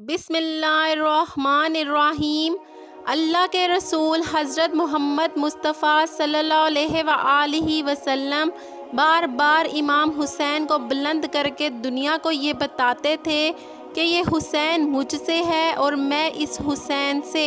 بسم اللہ الرحمن الرحیم۔ اللہ کے رسول حضرت محمد مصطفیٰ صلی اللہ علیہ وآلہ وسلم بار بار امام حسین کو بلند کر کے دنیا کو یہ بتاتے تھے کہ یہ حسین مجھ سے ہے اور میں اس حسین سے۔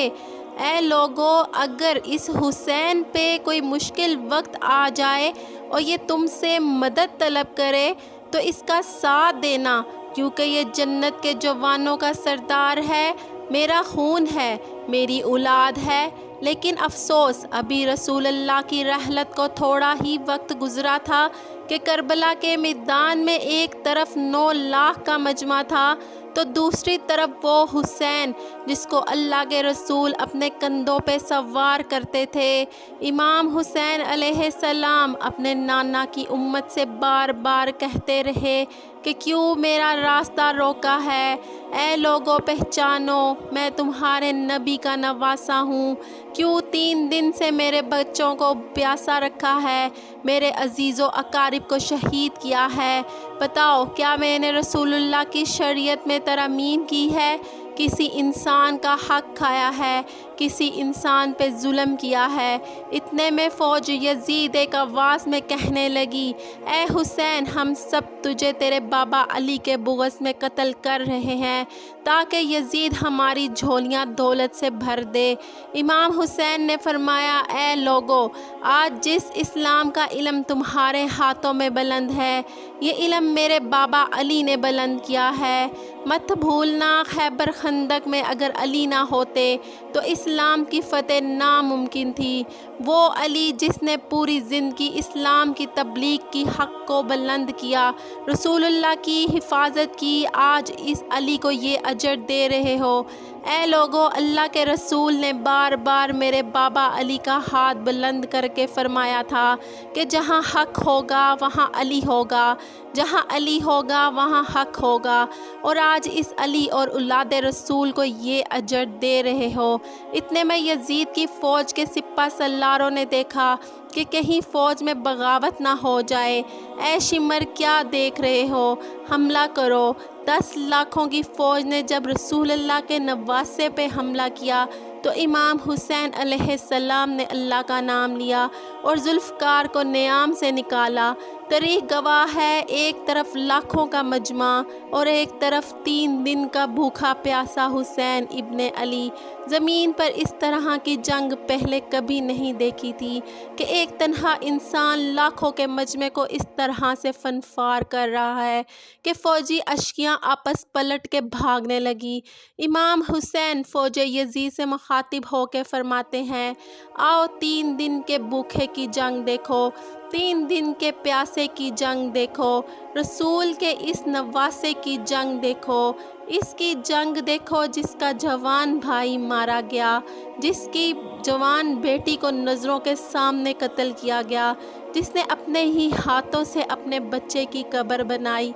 اے لوگو، اگر اس حسین پہ کوئی مشکل وقت آ جائے اور یہ تم سے مدد طلب کرے تو اس کا ساتھ دینا، کیونکہ یہ جنت کے جوانوں کا سردار ہے، میرا خون ہے، میری اولاد ہے۔ لیکن افسوس، ابھی رسول اللہ کی رحلت کو تھوڑا ہی وقت گزرا تھا کہ کربلا کے میدان میں ایک طرف 9 لاکھ کا مجمع تھا تو دوسری طرف وہ حسین جس کو اللہ کے رسول اپنے کندھوں پہ سوار کرتے تھے۔ امام حسین علیہ السلام اپنے نانا کی امت سے بار بار کہتے رہے کہ کیوں میرا راستہ روکا ہے؟ اے لوگو، پہچانو، میں تمہارے نبی کا نواسا ہوں۔ کیوں 3 دن سے میرے بچوں کو پیاسا رکھا ہے، میرے عزیز و اقارب کو شہید کیا ہے؟ بتاؤ، کیا میں نے رسول اللہ کی شریعت میں ترمیم کی ہے؟ کسی انسان کا حق کھایا ہے؟ کسی انسان پہ ظلم کیا ہے؟ اتنے میں فوج یزید ایک آواز میں کہنے لگی، اے حسین، ہم سب تجھے تیرے بابا علی کے بغض میں قتل کر رہے ہیں تاکہ یزید ہماری جھولیاں دولت سے بھر دے۔ امام حسین نے فرمایا، اے لوگو، آج جس اسلام کا علم تمہارے ہاتھوں میں بلند ہے، یہ علم میرے بابا علی نے بلند کیا ہے۔ مت بھولنا، خیبر خندق میں اگر علی نہ ہوتے تو اسلام کی فتح ناممکن تھی۔ وہ علی جس نے پوری زندگی اسلام کی تبلیغ کی حق کو بلند کیا، رسول اللہ کی حفاظت کی، آج اس علی کو یہ اجر دے رہے ہو۔ اے لوگو، اللہ کے رسول نے بار بار میرے بابا علی کا ہاتھ بلند کر کے فرمایا تھا کہ جہاں حق ہوگا وہاں علی ہوگا، جہاں علی ہوگا وہاں حق ہوگا، اور آج اس علی اور اولاد رسول کو یہ اجر دے رہے ہو۔ اتنے میں یزید کی فوج کے سپہ سالاروں نے دیکھا کہ کہیں فوج میں بغاوت نہ ہو جائے۔ اے شمر، کیا دیکھ رہے ہو؟ حملہ کرو۔ 10 لاکھوں کی فوج نے جب رسول اللہ کے نواسے پہ حملہ کیا تو امام حسین علیہ السلام نے اللہ کا نام لیا اور ذوالفقار کو نیام سے نکالا۔ تاریخ گواہ ہے، ایک طرف لاکھوں کا مجمع اور ایک طرف 3 دن کا بھوکا پیاسا حسین ابن علی۔ زمین پر اس طرح کی جنگ پہلے کبھی نہیں دیکھی تھی کہ ایک تنہا انسان لاکھوں کے مجمع کو اس طرح سے فنفار کر رہا ہے کہ فوجی اشکیاں آپس پلٹ کے بھاگنے لگی۔ امام حسین فوج یزید سے مخاطب ہو کے فرماتے ہیں، آؤ 3 دن کے بھوکے کی جنگ دیکھو، 3 دن کے پیاسے کی جنگ دیکھو، رسول کے اس نواسے کی جنگ دیکھو، اس کی جنگ دیکھو جس کا جوان بھائی مارا گیا، جس کی جوان بیٹی کو نظروں کے سامنے قتل کیا گیا، جس نے اپنے ہی ہاتھوں سے اپنے بچے کی قبر بنائی۔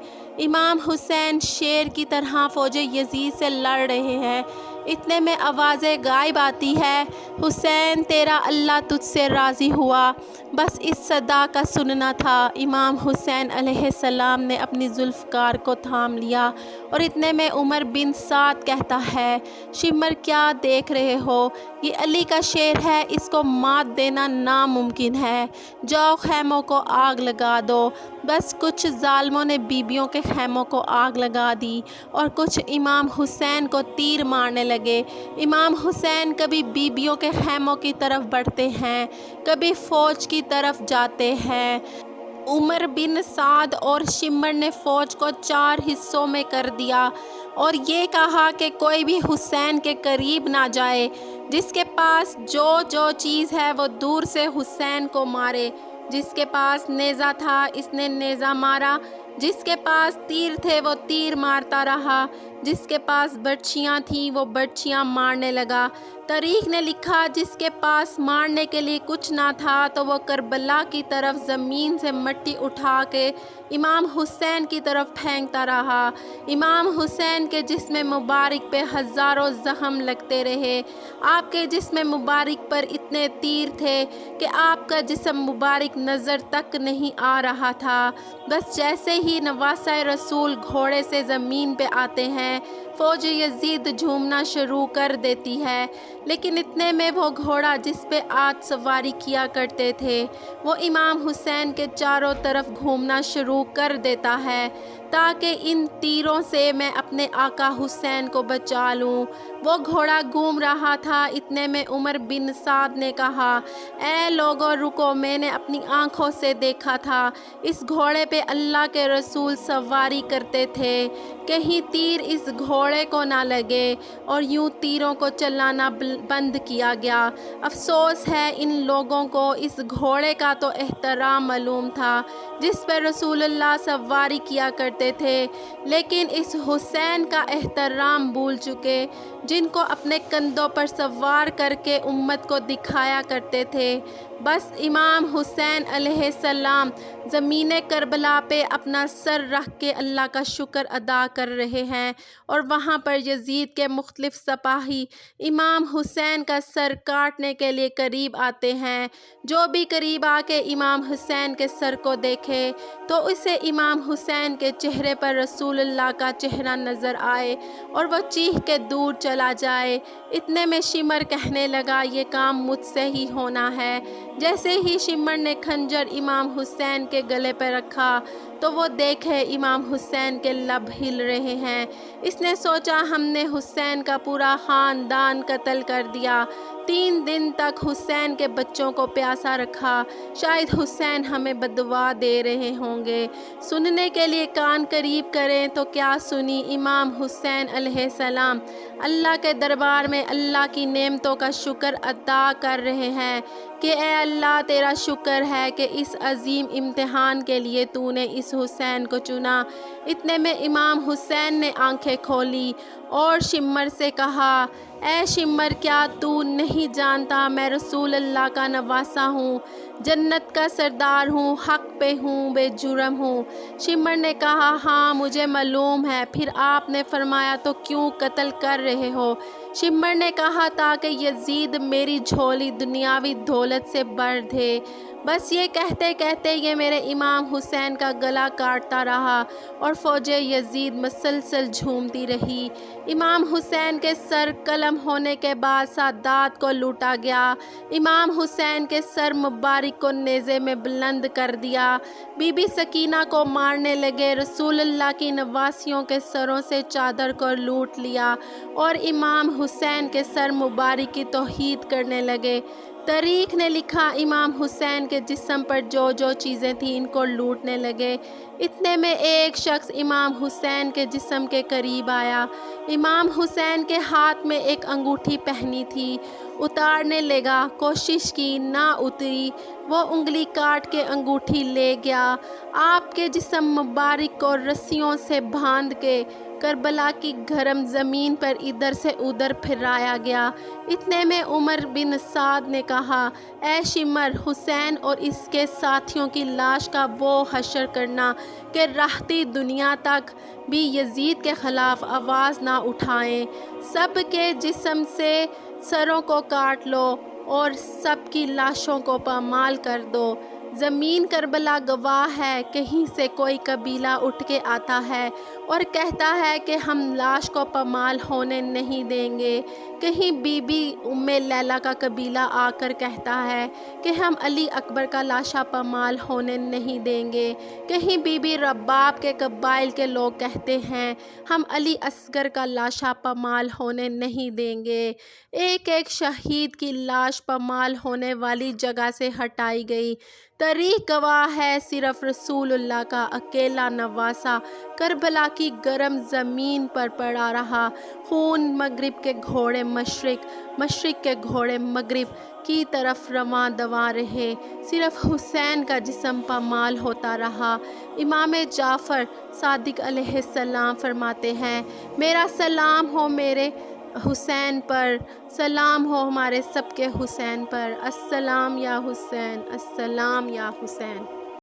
امام حسین شیر کی طرح فوج یزید سے لڑ رہے ہیں۔ اتنے میں آواز غائب آتی ہے، حسین، تیرا اللہ تجھ سے راضی ہوا۔ بس اس صدا کا سننا تھا۔ امام حسین علیہ السلام نے اپنی ذوالفقار کو تھام لیا اور اتنے میں عمر بن سعد کہتا ہے، شمر، کیا دیکھ رہے ہو؟ یہ علی کا شیر ہے، اس کو مات دینا ناممکن ہے۔ جاؤ، خیموں کو آگ لگا دو۔ بس کچھ ظالموں نے بیبیوں کے خیموں کو آگ لگا دی اور کچھ امام حسین کو تیر مارنے لگے۔ امام حسین کبھی بیبیوں کے خیموں کی طرف بڑھتے ہیں، کبھی فوج کی طرف جاتے ہیں۔ عمر بن سعد اور شمر نے فوج کو 4 حصوں میں کر دیا اور یہ کہا کہ کوئی بھی حسین کے قریب نہ جائے، جس کے پاس جو چیز ہے وہ دور سے حسین کو مارے۔ جس کے پاس نیزہ تھا اس نے نیزہ مارا، جس کے پاس تیر تھے وہ تیر مارتا رہا، جس کے پاس برچھیاں تھیں وہ برچھیاں مارنے لگا۔ تاریخ نے لکھا، جس کے پاس مارنے کے لیے کچھ نہ تھا تو وہ کربلا کی طرف زمین سے مٹی اٹھا کے امام حسین کی طرف پھینکتا رہا۔ امام حسین کے جسم مبارک پہ ہزاروں زخم لگتے رہے۔ آپ کے جسم مبارک پر اتنے تیر تھے کہ آپ کا جسم مبارک نظر تک نہیں آ رہا تھا۔ بس جیسے ہی نواسہ رسول گھوڑے سے زمین پہ آتے ہیں ہیں فوج یزید جھومنا شروع کر دیتی ہے، لیکن اتنے میں وہ گھوڑا جس پہ آج سواری کیا کرتے تھے وہ امام حسین کے چاروں طرف گھومنا شروع کر دیتا ہے تاکہ ان تیروں سے میں اپنے آقا حسین کو بچا لوں۔ وہ گھوڑا گھوم رہا تھا، اتنے میں عمر بن سعد نے کہا، اے لوگو رکو، میں نے اپنی آنکھوں سے دیکھا تھا، اس گھوڑے پہ اللہ کے رسول سواری کرتے تھے، کہیں تیر اس گھوڑے کو نہ لگے، اور یوں تیروں کو چلانا بند کیا گیا۔ افسوس ہے ان لوگوں کو اس گھوڑے کا تو احترام معلوم تھا جس پہ رسول اللہ سواری کیا کرتے تھے، لیکن اس حسین کا احترام بھول چکے جن کو اپنے کندھوں پر سوار کر کے امت کو دکھایا کرتے تھے۔ بس امام حسین علیہ السلام زمین کربلا پہ اپنا سر رکھ کے اللہ کا شکر ادا کر رہے ہیں، اور وہاں پر یزید کے مختلف سپاہی امام حسین کا سر کاٹنے کے لیے قریب آتے ہیں۔ جو بھی قریب آ کے امام حسین کے سر کو دیکھے تو اسے امام حسین کے چہرے پر رسول اللہ کا چہرہ نظر آئے اور وہ چیخ کے دور چلا جائے۔ اتنے میں شمر کہنے لگا، یہ کام مجھ سے ہی ہونا ہے۔ جیسے ہی شمر نے خنجر امام حسین کے گلے پہ رکھا تو وہ دیکھے امام حسین کے لب ہل رہے ہیں۔ اس نے سوچا ہم نے حسین کا پورا خاندان قتل کر دیا، 3 دن تک حسین کے بچوں کو پیاسا رکھا، شاید حسین ہمیں بددعا دے رہے ہوں گے۔ سننے کے لیے کان قریب کریں تو کیا سنی؟ امام حسین علیہ السلام اللہ کے دربار میں اللہ کی نعمتوں کا شکر ادا کر رہے ہیں کہ اے اللہ تیرا شکر ہے کہ اس عظیم امتحان کے لیے تو نے اس حسین کو چنا۔ اتنے میں امام حسین نے آنکھیں کھولی اور شمر سے کہا، اے شمر کیا تو نہیں جانتا میں رسول اللہ کا نواسہ ہوں، جنت کا سردار ہوں، حق پہ ہوں، بے جرم ہوں؟ شمر نے کہا، ہاں مجھے معلوم ہے، پھر آپ نے فرمایا تو کیوں قتل کر رہے ہو؟ شمر نے کہا تاکہ یزید میری جھولی دنیاوی دولت سے بھر دے۔ بس یہ کہتے کہتے یہ میرے امام حسین کا گلا کاٹتا رہا اور فوج یزید مسلسل جھومتی رہی۔ امام حسین کے سر قلم ہونے کے بعد سادات کو لوٹا گیا۔ امام حسین کے سر مبارک کو نیزے میں بلند کر دیا۔ بی بی سکینہ کو مارنے لگے، رسول اللہ کی نواسیوں کے سروں سے چادر کو لوٹ لیا اور امام حسین کے سر مبارک کی توہین کرنے لگے۔ تاریخ نے لکھا امام حسین کے جسم پر جو جو چیزیں تھیں ان کو لوٹنے لگے۔ اتنے میں ایک شخص امام حسین کے جسم کے قریب آیا۔ امام حسین کے ہاتھ میں ایک انگوٹھی پہنی تھی، اتارنے لگا، کوشش کی نہ اتری، وہ انگلی کاٹ کے انگوٹھی لے گیا۔ آپ کے جسم مبارک کو رسیوں سے باندھ کے کربلا کی گرم زمین پر ادھر سے ادھر پھرایا گیا۔ اتنے میں عمر بن سعد نے کہا، اے شمر، حسین اور اس کے ساتھیوں کی لاش کا وہ حشر کرنا کہ رہتی دنیا تک بھی یزید کے خلاف آواز نہ اٹھائیں۔ سب کے جسم سے سروں کو کاٹ لو اور سب کی لاشوں کو پامال کر دو۔ زمین کربلا گواہ ہے، کہیں سے کوئی قبیلہ اٹھ کے آتا ہے اور کہتا ہے کہ ہم لاش کو پامال ہونے نہیں دیں گے، کہیں بی بی ام لیلہ کا قبیلہ آ کر کہتا ہے کہ ہم علی اکبر کا لاشا پامال ہونے نہیں دیں گے، کہیں بی بی رباب کے قبائل کے لوگ کہتے ہیں ہم علی اصغر کا لاشا پامال ہونے نہیں دیں گے۔ ایک ایک شہید کی لاش پامال ہونے والی جگہ سے ہٹائی گئی۔ تاریخ گواہ ہے صرف رسول اللہ کا اکیلا نواسہ کربلا کی گرم زمین پر پڑا رہا، خون مغرب کے گھوڑے مشرق، مشرق کے گھوڑے مغرب کی طرف رواں دواں رہے، صرف حسین کا جسم پامال ہوتا رہا۔ امام جعفر صادق علیہ السلام فرماتے ہیں، میرا سلام ہو میرے حسین پر، سلام ہو ہمارے سب کے حسین پر، السلام یا حسین، السلام یا حسین۔